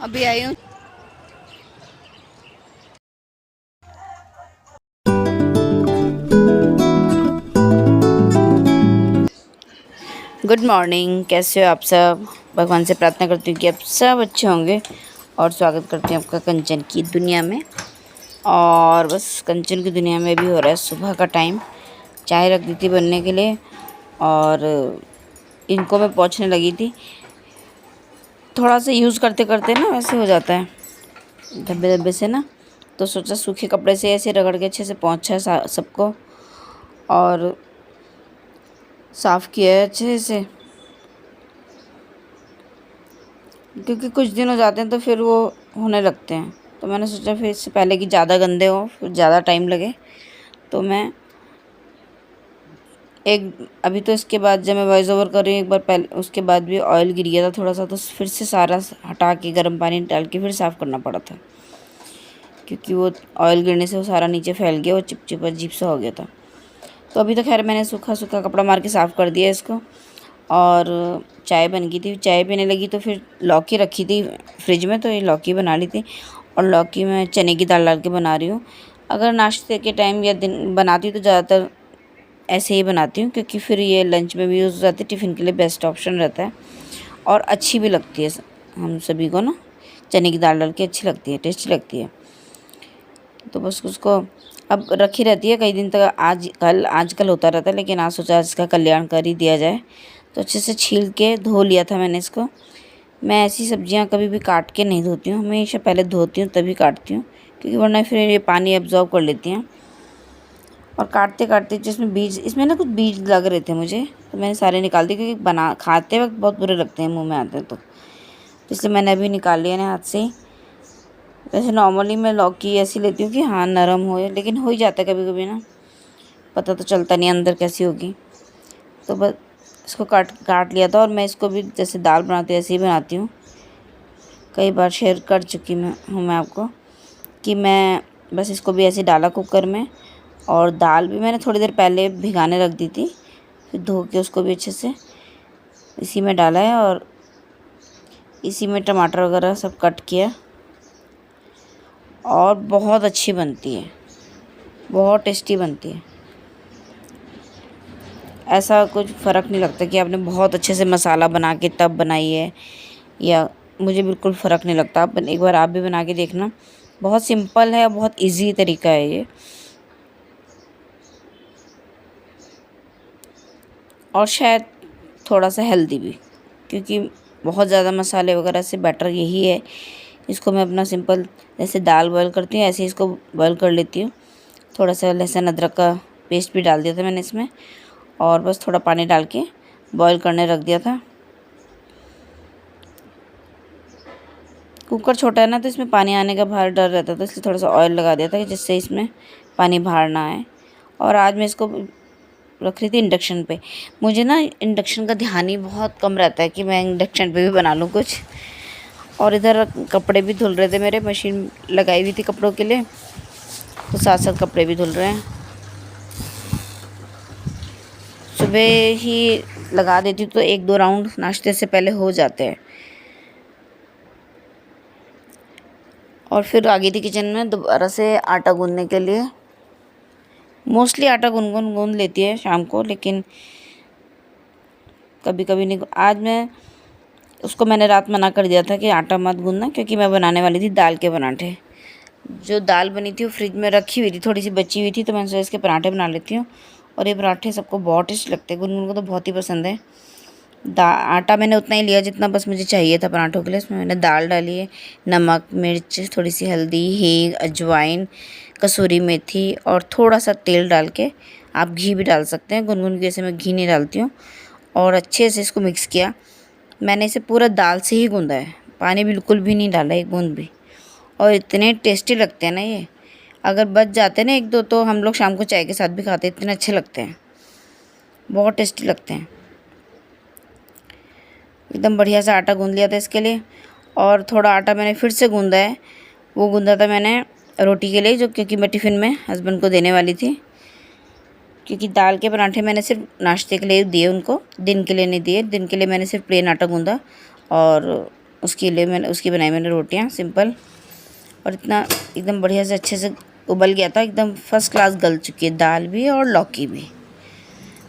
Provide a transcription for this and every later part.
अभी आई हूँ। Good morning, कैसे हो आप सब। भगवान से प्रार्थना करती हूँ कि आप सब अच्छे होंगे और स्वागत करती हूँ आपका कंचन की दुनिया में। और बस कंचन की दुनिया में भी हो रहा है सुबह का टाइम। चाय रख दी थी बनने के लिए और इनको मैं पोंछने लगी थी। थोड़ा सा यूज़ करते करते ना वैसे हो जाता है धब्बे धब्बे से ना, तो सोचा सूखे कपड़े से ऐसे रगड़ के अच्छे से पोंछा सबको और साफ़ किया है अच्छे से, क्योंकि कुछ दिन हो जाते हैं तो फिर वो होने लगते हैं। तो मैंने सोचा फिर इससे पहले कि ज़्यादा गंदे हो फिर ज़्यादा टाइम लगे, तो मैं एक अभी तो इसके बाद जब मैं वॉइस ओवर कर रही हूँ एक बार पहले, उसके बाद भी ऑयल गिर गया था थोड़ा सा, तो फिर से सारा हटा के गर्म पानी डाल के फिर साफ़ करना पड़ा था, क्योंकि वो ऑयल गिरने से वो सारा नीचे फैल गया, वो चिपचिपा अजीब सा हो गया था। तो अभी तो खैर मैंने सूखा सूखा कपड़ा मार के साफ़ कर दिया इसको। और चाय बन गई थी, चाय पीने लगी तो फिर लौकी रखी थी फ्रिज में, तो ये लौकी बना ली थी। और लौकी में चने की दाल डाल के बना रही हूँ। अगर नाश्ते के टाइम या दिन बनाती हूँ तो ज़्यादातर ऐसे ही बनाती हूँ, क्योंकि फिर ये लंच में भी यूज़ हो जाती है, टिफ़िन के लिए बेस्ट ऑप्शन रहता है और अच्छी भी लगती है हम सभी को ना। चने की दाल डाल के अच्छी लगती है, टेस्टी लगती है। तो बस उसको अब रखी रहती है कई दिन तक, आजकल होता रहता है, लेकिन आज सोचा इसका कल्याण कर ही दिया जाए। तो अच्छे से छील के धो लिया था मैंने इसको। मैं ऐसी सब्जियां कभी भी काट के नहीं धोती हूँ, हमेशा पहले धोती हूँ तभी काटती हूँ, क्योंकि वरना फिर ये पानी एब्जॉर्ब कर लेती हैं। और काटते काटते जिसमें बीज, इसमें ना कुछ बीज लग रहे थे मुझे, तो मैंने सारे निकाल दिए, क्योंकि खाते वक्त बहुत बुरे लगते हैं मुँह में आते हैं, तो इसलिए मैंने अभी निकाल लिया ना हाथ से ही। वैसे नॉर्मली मैं लौकी ऐसी लेती हूँ कि हाँ नरम हो, लेकिन हो ही जाता है कभी कभी ना, पता तो चलता नहीं अंदर कैसी होगी। तो बस इसको काट काट लिया था। और मैं इसको भी जैसे दाल बनाती हूँ ऐसे ही बनाती हूँ। कई बार शेयर कर चुकी मैं आपको कि मैं बस इसको भी ऐसे डाला कुकर में। और दाल भी मैंने थोड़ी देर पहले भिगाने रख दी थी, फिर धो के उसको भी अच्छे से इसी में डाला है और इसी में टमाटर वगैरह सब कट किया। और बहुत अच्छी बनती है, बहुत टेस्टी बनती है। ऐसा कुछ फ़र्क नहीं लगता कि आपने बहुत अच्छे से मसाला बना के तब बनाई है, या मुझे बिल्कुल फ़र्क नहीं लगता। आप एक बार आप भी बना के देखना, बहुत सिंपल है, बहुत इजी तरीका है ये। और शायद थोड़ा सा हेल्दी भी, क्योंकि बहुत ज़्यादा मसाले वगैरह से बेटर यही है। इसको मैं अपना सिंपल जैसे दाल बॉयल करती हूँ ऐसे इसको बॉयल कर लेती हूँ। थोड़ा सा लहसुन अदरक का पेस्ट भी डाल दिया था मैंने इसमें, और बस थोड़ा पानी डाल के बॉईल करने रख दिया था। कुकर छोटा है ना, तो इसमें पानी आने का बाहर डर रहता था, इसलिए थोड़ा सा ऑयल लगा दिया था कि जिससे इसमें पानी बाहर ना आए। और आज मैं इसको रख रही थी इंडक्शन पे। मुझे ना इंडक्शन का ध्यान ही बहुत कम रहता है कि मैं इंडक्शन पे भी बना लूँ कुछ। और इधर कपड़े भी धुल रहे थे मेरे, मशीन लगाई हुई थी कपड़ों के लिए, तो साथ साथ कपड़े भी धुल रहे हैं। सुबह ही लगा देती तो 1-2 राउंड नाश्ते से पहले हो जाते हैं। और फिर आ गई थी किचन में दोबारा से आटा गूँधने के लिए। मोस्टली आटा गूँध लेती है शाम को, लेकिन कभी कभी नहीं। आज मैं उसको मैंने रात मना कर दिया था कि आटा मत गूँधना, क्योंकि मैं बनाने वाली थी दाल के पराठे। जो दाल बनी थी वो फ्रिज में रखी हुई थी, थोड़ी सी बची हुई थी, तो मैंने सोचा इसके पराठे बना लेती हूँ। और ये पराठे सबको बहुत टेस्ट लगते हैं, गुनगुन को तो बहुत ही पसंद है। आटा मैंने उतना ही लिया जितना बस मुझे चाहिए था पराठों के लिए। इसमें मैंने दाल डाली है, नमक, मिर्च, थोड़ी सी हल्दी, हींग, अजवाइन, कसूरी मेथी और थोड़ा सा तेल डाल के, आप घी भी डाल सकते हैं, गुनगुन की जैसे मैं घी नहीं डालती हूँ। और अच्छे से इसको मिक्स किया। मैंने इसे पूरा दाल से ही गूँधा है, पानी बिल्कुल भी नहीं डाला एक बूंद भी। और इतने टेस्टी लगते हैं ना ये, अगर बच जाते हैं ना 1-2 तो हम लोग शाम को चाय के साथ भी खाते हैं, इतने अच्छे लगते हैं, बहुत टेस्टी लगते हैं। एकदम बढ़िया सा आटा गूँध लिया था इसके लिए। और थोड़ा आटा मैंने फिर से गूँधा है। वो गूँधा था मैंने रोटी के लिए, जो क्योंकि मैं टिफ़िन में हस्बैंड को देने वाली थी। क्योंकि दाल के पराठे मैंने सिर्फ नाश्ते के लिए दिए उनको, दिन के लिए नहीं दिए। दिन के लिए मैंने सिर्फ प्लेन आटा गूँधा और उसकी बनाई मैंने रोटियाँ सिंपल। और इतना एकदम बढ़िया से अच्छे से उबल गया था, एकदम फर्स्ट क्लास गल चुकी है दाल भी और लौकी भी।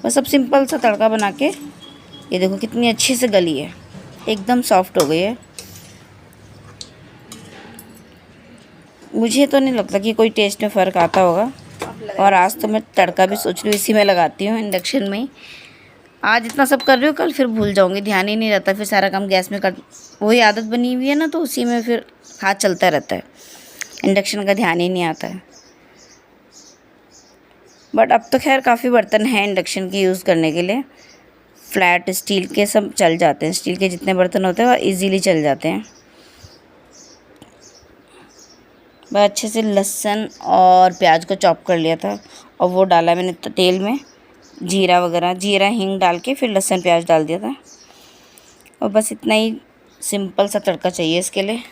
बस अब सिंपल सा तड़का बना के, ये देखो कितनी अच्छी से गली है, एकदम सॉफ्ट हो गई है। मुझे तो नहीं लगता कि कोई टेस्ट में फ़र्क आता होगा। और आज तो मैं तड़का भी सोच रही हूँ इसी में लगाती हूँ, इंडक्शन में ही। आज इतना सब कर रही हूँ, कल फिर भूल जाऊँगी, ध्यान ही नहीं रहता, फिर सारा काम गैस में कर, वही आदत बनी हुई है ना, तो उसी में फिर हाथ चलता रहता है, इंडक्शन का ध्यान ही नहीं आता है। बट अब तो खैर काफ़ी बर्तन हैं इंडक्शन के यूज़ करने के लिए, फ्लैट स्टील के सब चल जाते हैं। स्टील के जितने बर्तन होते हैं वो इजीली चल जाते हैं। मैं अच्छे से लहसुन और प्याज को चॉप कर लिया था और वो डाला मैंने तेल में, जीरा वगैरह, जीरा हींग डाल के फिर लहसुन प्याज डाल दिया था। और बस इतना ही सिंपल सा तड़का चाहिए इसके लिए।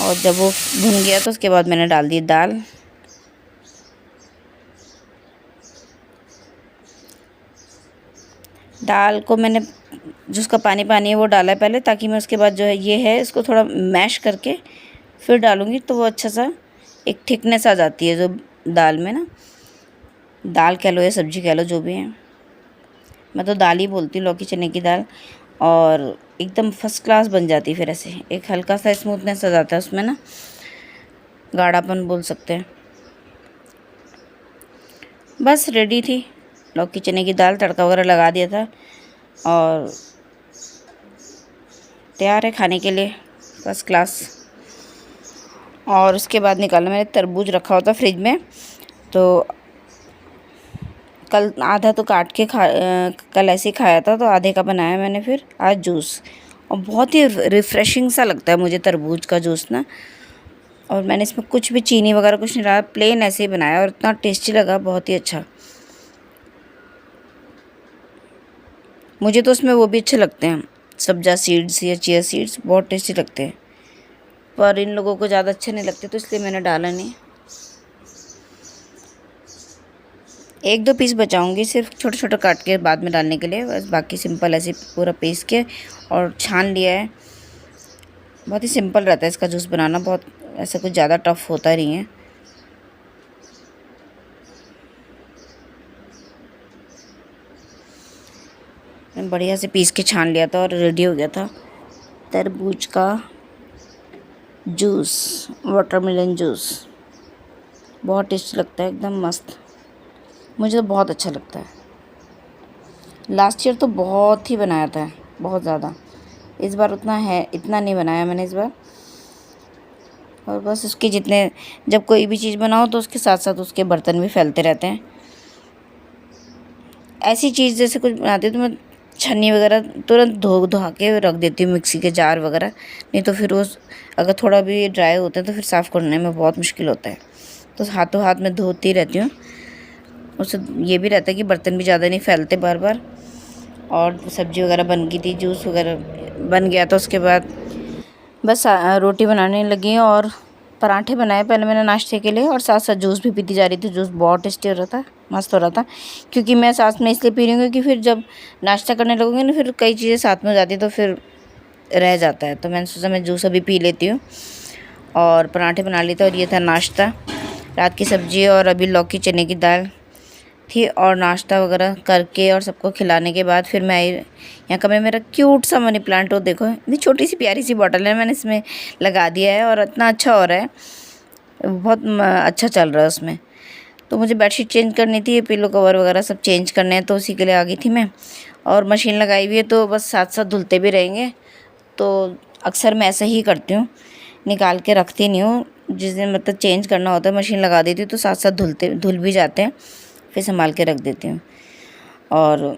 और जब वो भुन गया तो उसके बाद मैंने डाल दी दाल। दाल को मैंने जो उसका पानी पानी है वो डाला है पहले, ताकि मैं उसके बाद जो है ये है इसको थोड़ा मैश करके फिर डालूँगी, तो वो अच्छा सा एक थिकनेस आ जाती है जो दाल में ना। दाल कह लो या सब्ज़ी कह लो, जो भी है, मैं तो दाल ही बोलती हूँ, लौकी चने की दाल। और एकदम फर्स्ट क्लास बन जाती है फिर ऐसे, एक हल्का सा स्मूथनेस आ जाता है उसमें ना, गाढ़ापन बोल सकते हैं। बस रेडी थी लौकी चने की दाल, तड़का वगैरह लगा दिया था और तैयार है खाने के लिए, फर्स्ट क्लास। और उसके बाद निकाला मैंने तरबूज, रखा होता फ्रिज में, तो कल आधा तो काट के कल ऐसे ही खाया था, तो आधे का बनाया मैंने फिर आज जूस। और बहुत ही रिफ़्रेशिंग सा लगता है मुझे तरबूज का जूस ना। और मैंने इसमें कुछ भी चीनी वगैरह कुछ नहीं डाला, प्लेन ऐसे ही बनाया और इतना टेस्टी लगा, बहुत ही अच्छा। मुझे तो उसमें वो भी अच्छे लगते हैं, सब्जा सीड्स या चिया सीड्स, बहुत टेस्टी लगते हैं। पर इन लोगों को ज़्यादा अच्छे नहीं लगते, तो इसलिए मैंने डाला नहीं। एक दो पीस बचाऊंगी सिर्फ छोटे छोटे काट के बाद में डालने के लिए, बस बाकी सिंपल ऐसे पूरा पीस के और छान लिया है। बहुत ही सिंपल रहता है इसका जूस बनाना, बहुत ऐसा कुछ ज़्यादा टफ होता नहीं है। मैं बढ़िया से पीस के छान लिया था और रेडी हो गया था तरबूज का जूस, वाटरमेलन जूस। बहुत टेस्टी लगता है, एकदम मस्त, मुझे तो बहुत अच्छा लगता है। लास्ट ईयर तो बहुत ही बनाया था, बहुत ज़्यादा। इस बार इतना नहीं बनाया मैंने इस बार। और बस उसके जितने, जब कोई भी चीज़ बनाओ तो उसके साथ साथ उसके बर्तन भी फैलते रहते हैं। ऐसी चीज़ जैसे कुछ बनाती हूँ तो मैं छन्नी वगैरह तुरंत धो के रख देती हूँ, मिक्सी के जार वगैरह, नहीं तो फिर वो अगर थोड़ा भी ड्राई होता है तो फिर साफ़ करने में बहुत मुश्किल होता है। तो हाथों हाथ में धोती रहती हूँ। उससे ये भी रहता है कि बर्तन भी ज़्यादा नहीं फैलते बार बार। और सब्ज़ी वगैरह बन गई थी, जूस वगैरह बन गया, तो उसके बाद बस रोटी बनाने लगी और पराठे बनाए पहले मैंने नाश्ते के लिए, और साथ साथ जूस भी पीती जा रही थी। जूस बहुत टेस्टी हो रहा था, मस्त हो रहा था। क्योंकि मैं साथ में इसलिए पी रही हूँ क्योंकि फिर जब नाश्ता करने लगूँगी ना, फिर कई चीज़ें साथ में हो जाती तो फिर रह जाता है। तो मैंने सोचा मैं जूस अभी पी लेती हूँ और पराठे बना लेता। और ये था नाश्ता, रात की सब्ज़ी और अभी लौकी चने की दाल थी। और नाश्ता वगैरह करके और सबको खिलाने के बाद फिर मैं यहाँ का मेरा क्यूट सा मनी प्लांट, हो देखो, इतनी छोटी सी प्यारी सी बॉटल है, मैंने इसमें लगा दिया है और इतना अच्छा हो रहा है, बहुत अच्छा चल रहा है उसमें। तो मुझे बेडशीट चेंज करनी थी, पिलो कवर वगैरह सब चेंज करने हैं, तो उसी के लिए आ गई थी मैं। और मशीन लगाई हुई है तो बस साथ साथ धुलते भी रहेंगे। तो अक्सर मैं ऐसा ही करती हूँ, निकाल के रखती नहीं हूँ। जिस दिन मतलब चेंज करना होता है मशीन लगा देती हूँ, तो साथ साथ धुल भी जाते हैं, फिर संभाल के रख देती हूँ। और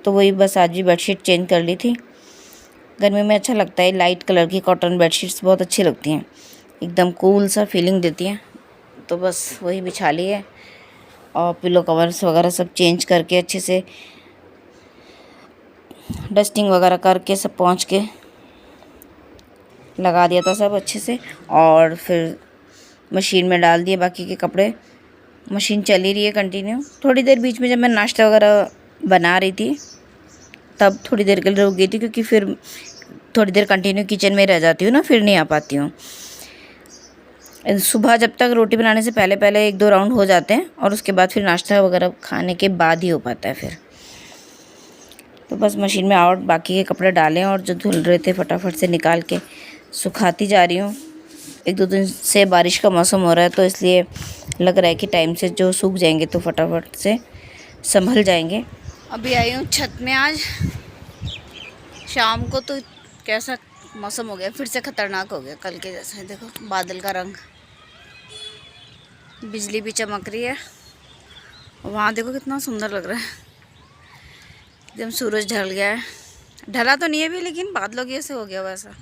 तो वही बस आज भी बेडशीट चेंज कर ली थी। गर्मी में अच्छा लगता है, लाइट कलर की कॉटन बेडशीट्स बहुत अच्छी लगती हैं, एकदम कूल सा फीलिंग देती हैं। तो बस वही बिछा ली है और पिलो कवर्स वगैरह सब चेंज करके अच्छे से डस्टिंग वगैरह करके सब पहुँच के लगा दिया था सब अच्छे से, और फिर मशीन में डाल दिए बाकी के कपड़े। मशीन चल ही रही है कंटिन्यू। थोड़ी देर बीच में जब मैं नाश्ता वगैरह बना रही थी तब थोड़ी देर के लिए रुक गई थी, क्योंकि फिर थोड़ी देर कंटिन्यू किचन में रह जाती हूँ ना, फिर नहीं आ पाती हूँ। सुबह जब तक रोटी बनाने से पहले पहले 1-2 राउंड हो जाते हैं, और उसके बाद फिर नाश्ता वगैरह खाने के बाद ही हो पाता है फिर। तो बस मशीन में और बाकी के कपड़े डालें, और जो धुल रहे थे फटाफट से निकाल के सुखाती जा रही हूँ। 1-2 दिन से बारिश का मौसम हो रहा है, तो इसलिए लग रहा है कि टाइम से जो सूख जाएंगे तो फटाफट से संभल जाएंगे। अभी आई हूँ छत में। आज शाम को तो कैसा मौसम हो गया, फिर से ख़तरनाक हो गया कल के जैसा। देखो बादल का रंग, बिजली भी चमक रही है। वहाँ देखो कितना सुंदर लग रहा है, एकदम सूरज ढल गया है। ढला तो नहीं है अभी, लेकिन बादलों की ऐसे हो गया वैसा।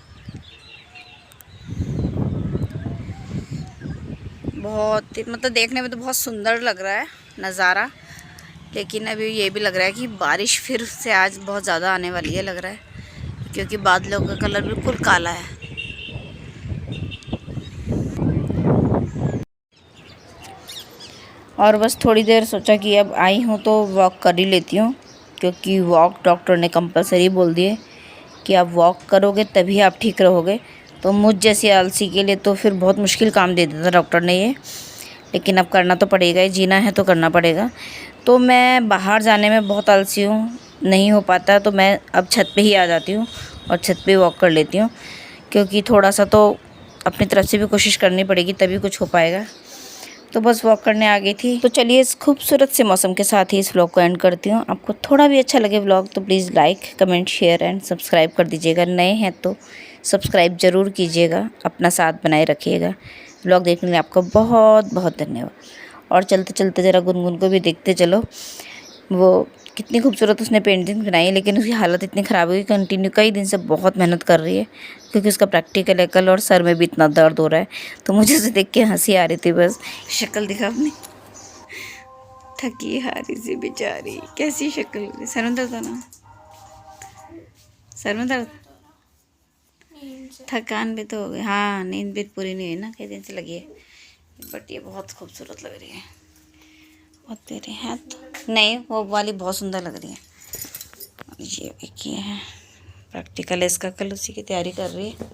बहुत मतलब देखने में तो बहुत सुंदर लग रहा है नज़ारा, लेकिन अभी ये भी लग रहा है कि बारिश फिर से आज बहुत ज़्यादा आने वाली है लग रहा है, क्योंकि बादलों का कलर बिल्कुल काला है। और बस थोड़ी देर सोचा कि अब आई हूँ तो वॉक कर ही लेती हूँ, क्योंकि वॉक डॉक्टर ने कंपलसरी बोल दिए कि आप वॉक करोगे तभी आप ठीक रहोगे। तो मुझ जैसी आलसी के लिए तो फिर बहुत मुश्किल काम दे दिया था डॉक्टर ने ये, लेकिन अब करना तो पड़ेगा ही, जीना है तो करना पड़ेगा। तो मैं बाहर जाने में बहुत आलसी हूँ, नहीं हो पाता, तो मैं अब छत पे ही आ जाती हूँ और छत पे वॉक कर लेती हूँ, क्योंकि थोड़ा सा तो अपनी तरफ से भी कोशिश करनी पड़ेगी तभी कुछ हो पाएगा। तो बस वॉक करने आ गई थी। तो चलिए इस खूबसूरत से मौसम के साथ ही इस व्लॉग को एंड करती हूँ। आपको थोड़ा भी अच्छा लगे व्लॉग तो please like, comment, share and subscribe कर दीजिएगा। नए हैं तो सब्सक्राइब ज़रूर कीजिएगा, अपना साथ बनाए रखिएगा। व्लॉग देखने के लिए आपका बहुत बहुत धन्यवाद। और चलते चलते ज़रा गुनगुन को भी देखते चलो, वो कितनी खूबसूरत उसने पेंटिंग बनाई है, लेकिन उसकी हालत इतनी ख़राब हुई, कंटिन्यू कई दिन से बहुत मेहनत कर रही है, क्योंकि उसका प्रैक्टिकल है कल, और सर में भी इतना दर्द हो रहा है। तो मुझे उसे देख के हंसी आ रही थी, बस शक्ल दिखा अपनी थकी हारी सी बेचारी, कैसी शक्ल। सर में दर्द ना, सर में दर्द, थकान भी तो हो गई। हाँ, नींद भी पूरी नहीं हुई ना, कई दिन से लगी है। बट ये बहुत खूबसूरत लग रही है, बहुत प्यारी है। तो नहीं, वो वाली बहुत सुंदर लग रही है। ये एक ये है प्रैक्टिकल है इसका, कल उसी की तैयारी कर रही है।